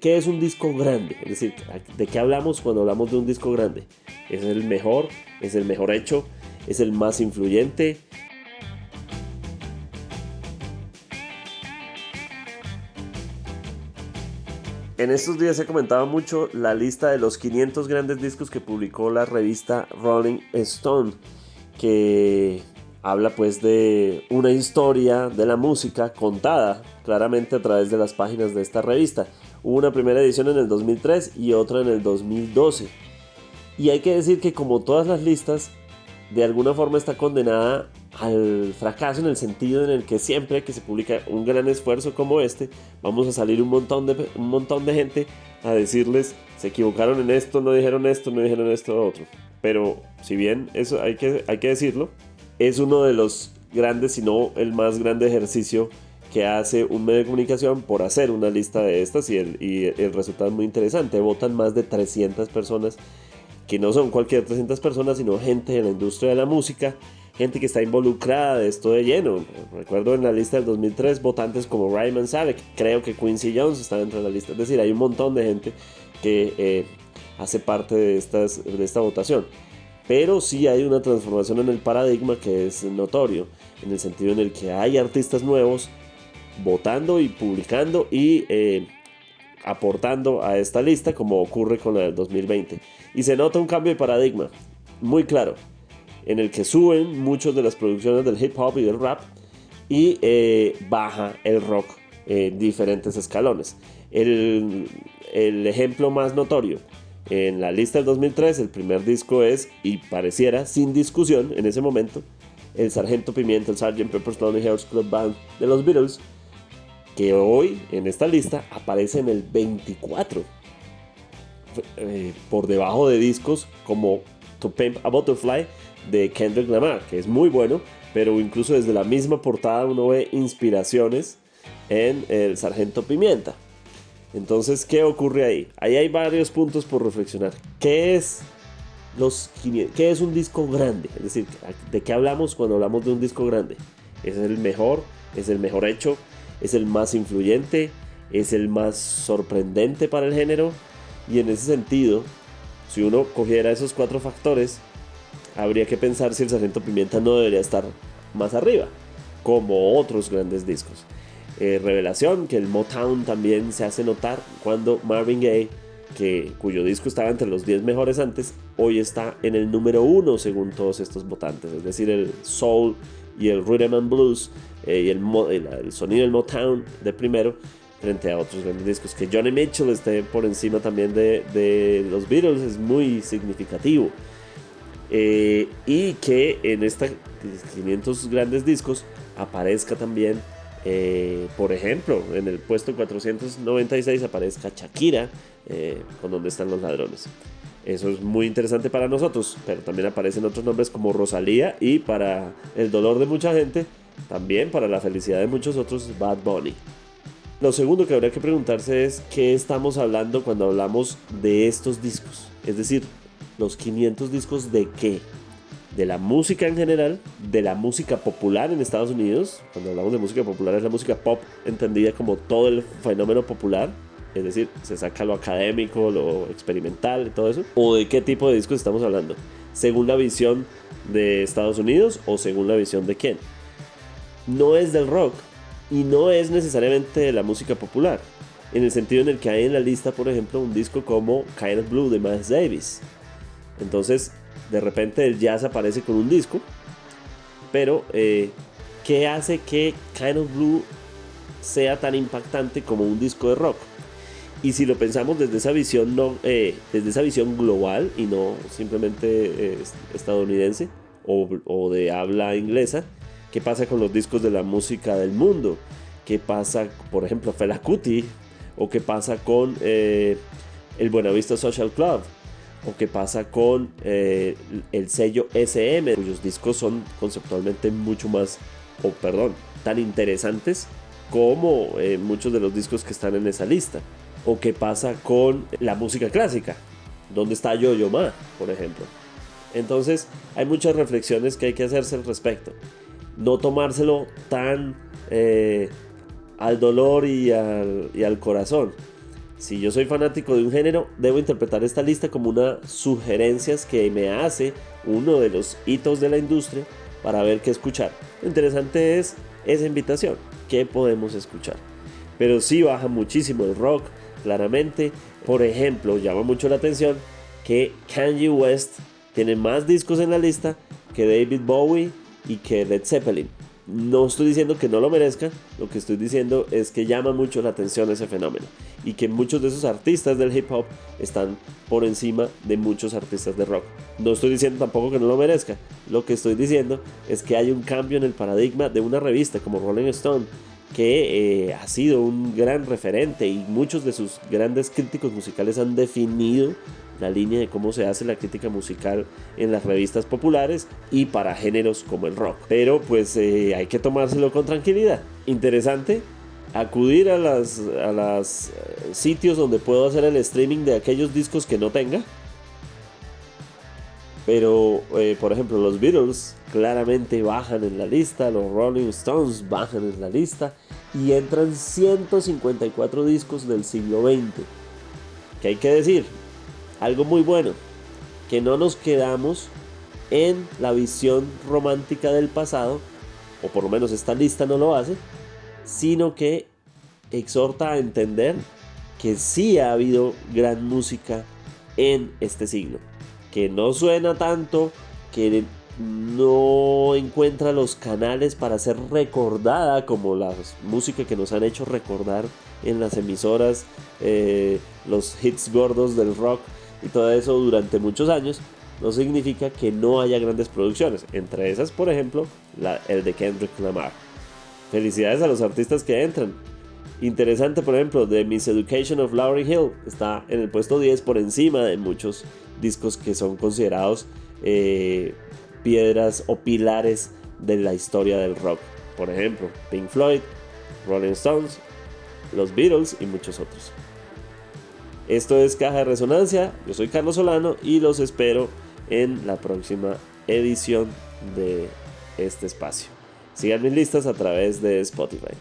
¿Qué es un disco grande? Es decir, ¿de qué hablamos cuando hablamos de un disco grande? ¿Es el mejor? ¿Es el mejor hecho? ¿Es el más influyente? En estos días he comentado mucho la lista de los 500 grandes discos que publicó la revista Rolling Stone, que habla pues de una historia de la música contada claramente a través de las páginas de esta revista. Hubo una primera edición en el 2003 y otra en el 2012. Y hay que decir que, como todas las listas, de alguna forma está condenada al fracaso, en el sentido en el que siempre que se publica un gran esfuerzo como este, vamos a salir un montón de gente a decirles: se equivocaron en esto, no dijeron esto otro. Pero si bien eso hay que decirlo, es uno de los grandes, si no el más grande ejercicio que hace un medio de comunicación por hacer una lista de estas, y el resultado es muy interesante. Votan más de 300 personas, que no son cualquier 300 personas, sino gente de la industria de la música, gente que está involucrada de esto de lleno. Recuerdo en la lista del 2003 votantes como Ryan Malek, creo que Quincy Jones está dentro de la lista. Es decir, hay un montón de gente que hace parte de esta votación. Pero sí hay una transformación en el paradigma que es notorio, en el sentido en el que hay artistas nuevos votando y publicando y aportando a esta lista, como ocurre con la del 2020. Y se nota un cambio de paradigma muy claro, en el que suben muchas de las producciones del hip hop y del rap, y baja el rock en diferentes escalones. El ejemplo más notorio: en la lista del 2003, el primer disco es, y pareciera sin discusión en ese momento, el Sargento Pimienta, el Sgt. Pepper's Lonely Hearts Club Band de los Beatles, que hoy en esta lista aparece en el 24, por debajo de discos como To Pimp a Butterfly de Kendrick Lamar, que es muy bueno, pero incluso desde la misma portada uno ve inspiraciones en el Sargento Pimienta. Entonces, ¿qué ocurre ahí? Ahí hay varios puntos por reflexionar. ¿Qué es un disco grande? Es decir, ¿de qué hablamos cuando hablamos de un disco grande? ¿Es el mejor? ¿Es el mejor hecho? ¿Es el más influyente? ¿Es el más sorprendente para el género? Y en ese sentido, si uno cogiera esos 4 factores, habría que pensar si el Sargento Pimienta no debería estar más arriba, como otros grandes discos. Revelación, que el Motown también se hace notar cuando Marvin Gaye, cuyo disco estaba entre los 10 mejores antes, hoy está en el número 1 según todos estos votantes. Es decir, el soul y el rhythm and blues, y el sonido del Motown de primero, frente a otros grandes discos. Que Johnny Mitchell esté por encima también de los Beatles es muy significativo. Y que en estos 500 grandes discos aparezca también, por ejemplo, en el puesto 496 aparezca Shakira, con Donde Están los Ladrones. Eso es muy interesante para nosotros, pero también aparecen otros nombres como Rosalía, y para el dolor de mucha gente, también para la felicidad de muchos otros, Bad Bunny. Lo segundo que habría que preguntarse es: ¿qué estamos hablando cuando hablamos de estos discos? Es decir, los 500 discos, ¿de qué? De la música en general, de la música popular en Estados Unidos. Cuando hablamos de música popular, es la música pop entendida como todo el fenómeno popular, es decir, se saca lo académico, lo experimental y todo eso. ¿O de qué tipo de discos estamos hablando? ¿Según la visión de Estados Unidos o según la visión de quién? No es del rock y no es necesariamente de la música popular, en el sentido en el que hay en la lista, por ejemplo, un disco como Kind of Blue de Miles Davis. Entonces, de repente el jazz aparece con un disco, pero ¿qué hace que Kind of Blue sea tan impactante como un disco de rock? Y si lo pensamos desde esa visión, desde esa visión global y no simplemente estadounidense o de habla inglesa, ¿qué pasa con los discos de la música del mundo? ¿Qué pasa, por ejemplo, Fela Kuti? ¿O qué pasa con el Buena Vista Social Club? ¿O qué pasa con el sello SM, cuyos discos son conceptualmente tan interesantes como muchos de los discos que están en esa lista? ¿O qué pasa con la música clásica? ¿Dónde está Yo-Yo Ma, por ejemplo? Entonces, hay muchas reflexiones que hay que hacerse al respecto. No tomárselo tan al dolor y al corazón. Si yo soy fanático de un género, debo interpretar esta lista como una sugerencias que me hace uno de los hitos de la industria para ver qué escuchar. Lo interesante es esa invitación, qué podemos escuchar. Pero sí baja muchísimo el rock, claramente. Por ejemplo, llama mucho la atención que Kanye West tiene más discos en la lista que David Bowie y que Led Zeppelin. No estoy diciendo que no lo merezca, lo que estoy diciendo es que llama mucho la atención ese fenómeno y que muchos de esos artistas del hip hop están por encima de muchos artistas de rock. No estoy diciendo tampoco que no lo merezca, lo que estoy diciendo es que hay un cambio en el paradigma de una revista como Rolling Stone, que ha sido un gran referente y muchos de sus grandes críticos musicales han definido la línea de cómo se hace la crítica musical en las revistas populares y para géneros como el rock. Pero pues hay que tomárselo con tranquilidad. Interesante acudir a las sitios donde puedo hacer el streaming de aquellos discos que no tenga. Pero, por ejemplo, los Beatles claramente bajan en la lista, los Rolling Stones bajan en la lista y entran 154 discos del siglo XX. ¿Qué hay que decir? Algo muy bueno, que no nos quedamos en la visión romántica del pasado, o por lo menos esta lista no lo hace, sino que exhorta a entender que sí ha habido gran música en este siglo, que no suena tanto, que no encuentra los canales para ser recordada como la música que nos han hecho recordar en las emisoras, los hits gordos del rock y todo eso durante muchos años. No significa que no haya grandes producciones, entre esas por ejemplo el de Kendrick Lamar. Felicidades a los artistas que entran. Interesante, por ejemplo, The Miseducation of Lauryn Hill está en el puesto 10 por encima de muchos discos que son considerados piedras o pilares de la historia del rock. Por ejemplo, Pink Floyd, Rolling Stones, los Beatles y muchos otros. Esto es Caja de Resonancia, yo soy Carlos Solano y los espero en la próxima edición de este espacio. Sigan mis listas a través de Spotify.